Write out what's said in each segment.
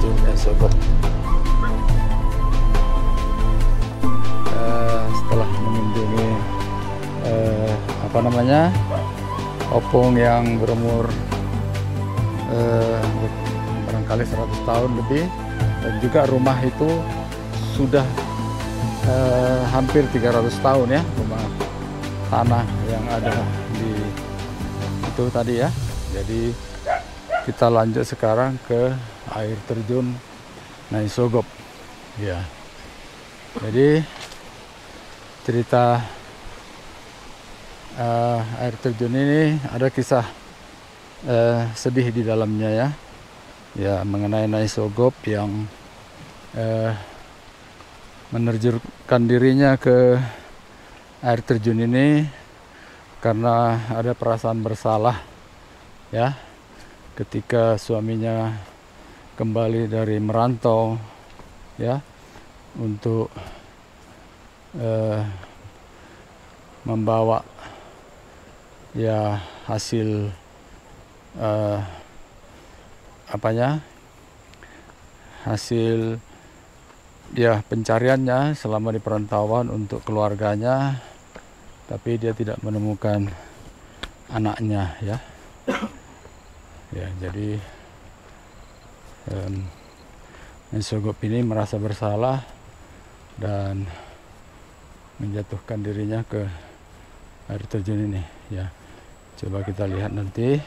terjun Naisogop. Setelah mengunjungi opung yang berumur barangkali 100 tahun lebih, dan juga rumah itu sudah hampir 300 tahun ya, rumah tanah yang ada di itu tadi ya. Jadi kita lanjut sekarang ke air terjun Naisogop ya. Jadi cerita air terjun ini ada kisah sedih di dalamnya ya. Ya, mengenai Naisogop yang menerjunkan dirinya ke air terjun ini karena ada perasaan bersalah ya, ketika suaminya kembali dari merantau ya, untuk membawa ya hasil hasil ya pencariannya selama di perantauan untuk keluarganya, tapi dia tidak menemukan anaknya ya. Ya, jadi Naisogop ini merasa bersalah dan menjatuhkan dirinya ke air terjun ini ya. Coba kita lihat nanti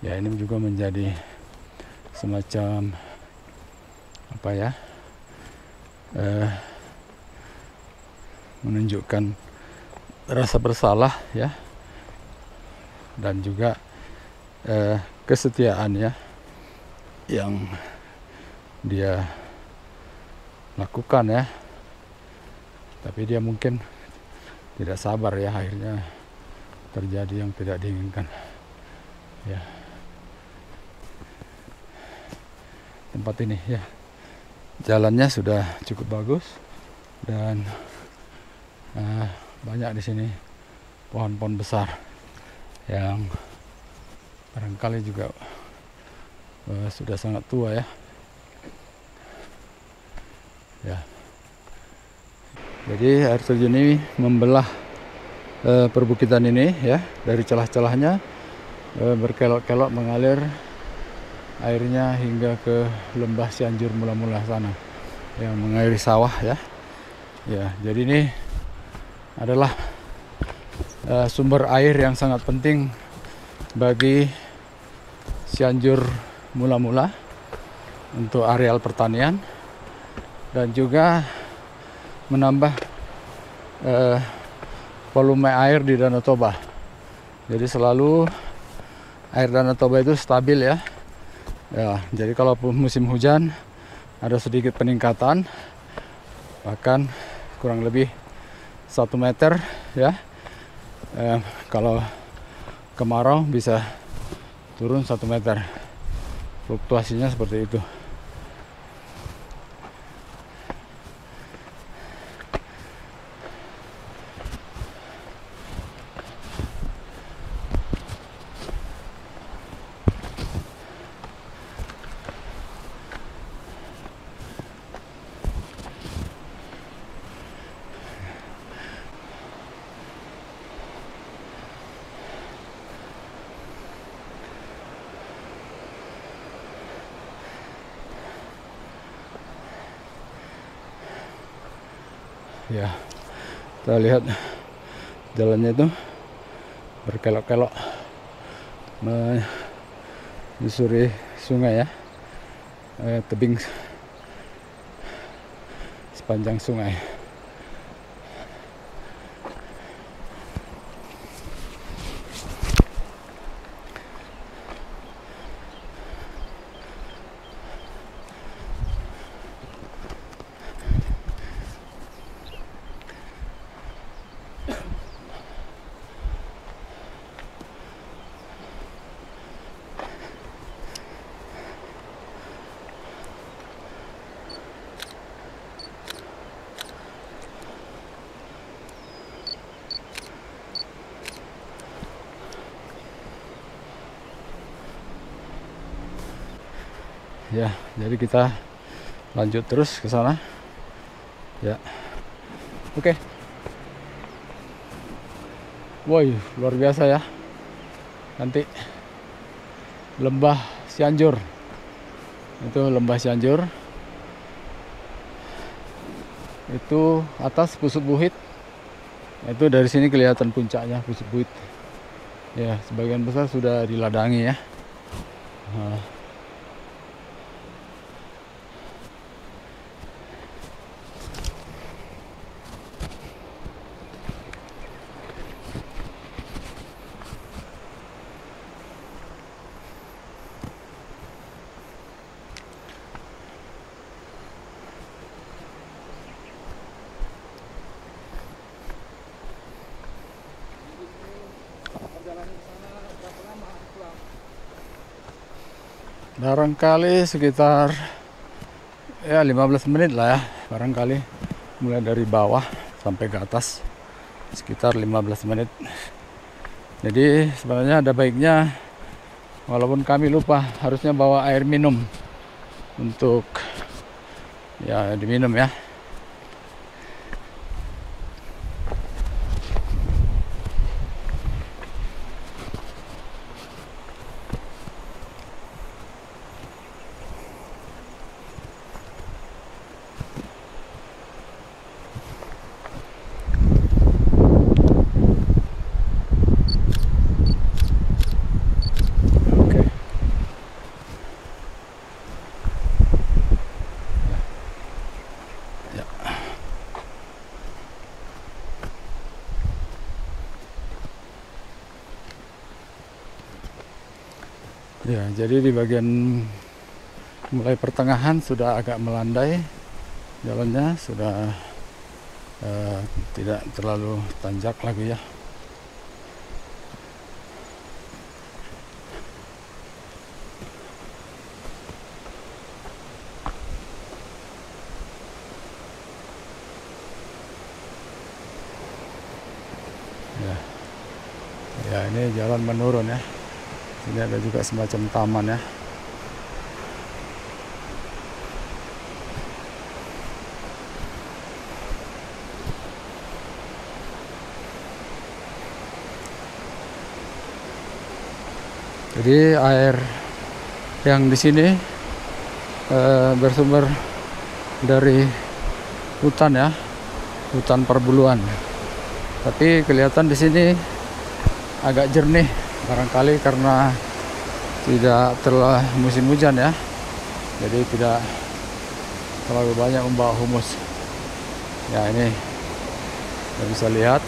ya, ini juga menjadi semacam menunjukkan rasa bersalah ya, dan juga kesetiaan ya yang dia lakukan ya. Tapi dia mungkin tidak sabar ya, akhirnya terjadi yang tidak diinginkan ya. Tempat ini ya, jalannya sudah cukup bagus dan banyak di sini pohon-pohon besar yang barangkali juga sudah sangat tua ya. Ya. Jadi air terjun ini membelah perbukitan ini ya, dari celah-celahnya berkelok-kelok mengalir airnya hingga ke lembah Cianjur Mula-Mula sana yang mengairi sawah ya. Ya, jadi ini adalah sumber air yang sangat penting bagi Cianjur Mula-Mula untuk areal pertanian, dan juga menambah volume air di Danau Toba. Jadi selalu air Danau Toba itu stabil ya. Ya, jadi kalau musim hujan ada sedikit peningkatan, bahkan kurang lebih 1 meter ya. Kalau kemarau bisa turun 1 meter. Fluktuasinya seperti itu. Ya, kita lihat jalannya itu berkelok-kelok menyusuri sungai ya, tebing sepanjang sungai. Ya, jadi kita lanjut terus ke sana. Ya. Oke. Woi, luar biasa ya. Nanti Lembah Cianjur. Itu Lembah Cianjur. Itu atas Pusuk Buhit. Itu dari sini kelihatan puncaknya Pusuk Buhit. Ya, sebagian besar sudah diladangi ya. Nah. Barangkali sekitar ya 15 menit lah ya, barangkali mulai dari bawah sampai ke atas sekitar 15 menit. Jadi sebenarnya ada baiknya, walaupun kami lupa, harusnya bawa air minum untuk ya diminum ya. Ya, jadi di bagian mulai pertengahan sudah agak melandai jalannya, sudah tidak terlalu tanjak lagi ya. Ya, ini jalan menurun ya. Ini ada juga semacam taman ya. Jadi air yang di sini bersumber dari hutan ya, hutan perbuluan. Tapi kelihatan di sini agak jernih, barangkali karena tidak terlalu musim hujan ya, jadi tidak terlalu banyak membawa humus. Ya, ini kita bisa lihat.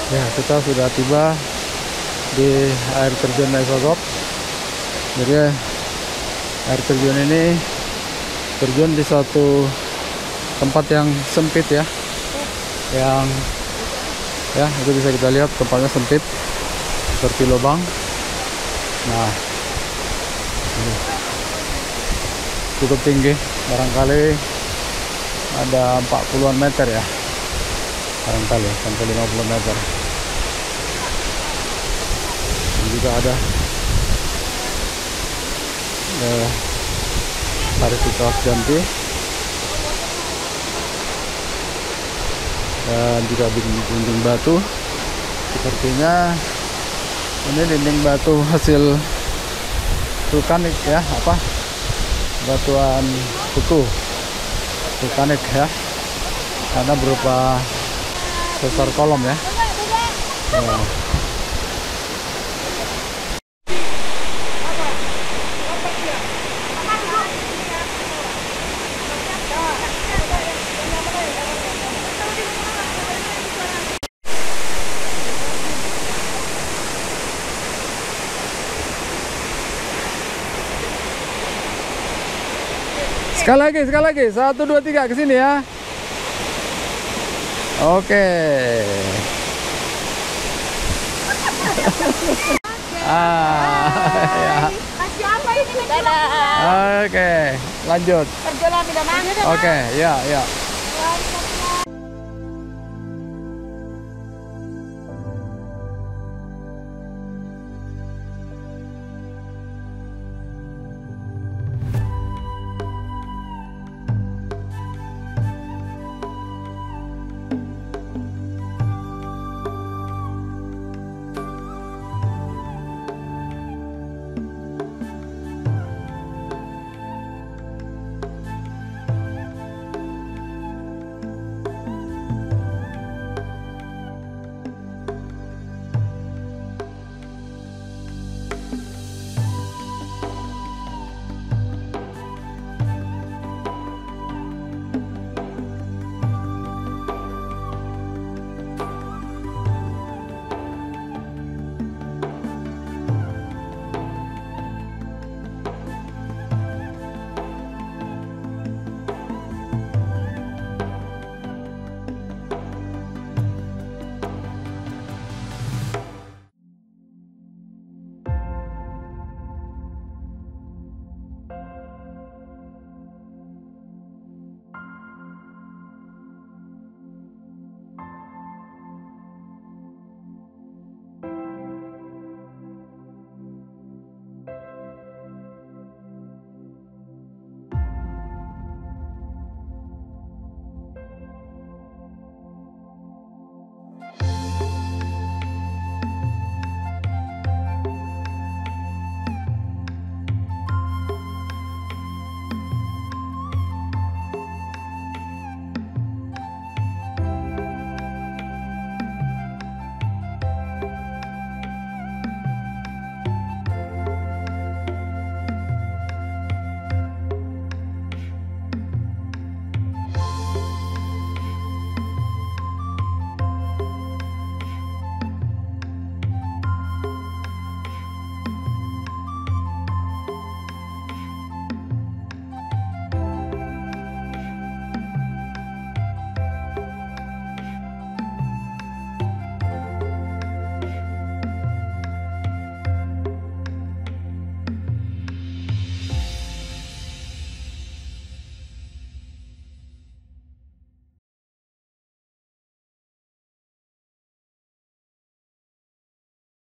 Ya, kita sudah tiba di air terjun Mesogok. Jadi air terjun ini terjun di suatu tempat yang sempit ya, yang ya itu bisa kita lihat tempatnya sempit seperti lubang. Nah, ini cukup tinggi, barangkali ada 40-an meter ya, barangkali sampai 50 meter. Dan juga ada Varietas Jambi dan juga dinding batu. Sepertinya ini dinding batu hasil vulkanik ya, batuan kutu vulkanik ya, karena berupa sesar kolom ya. Sekali lagi, 1, 2, 3 ke sini ya. Oke. Ya. Oke, lanjut. Oke, ya.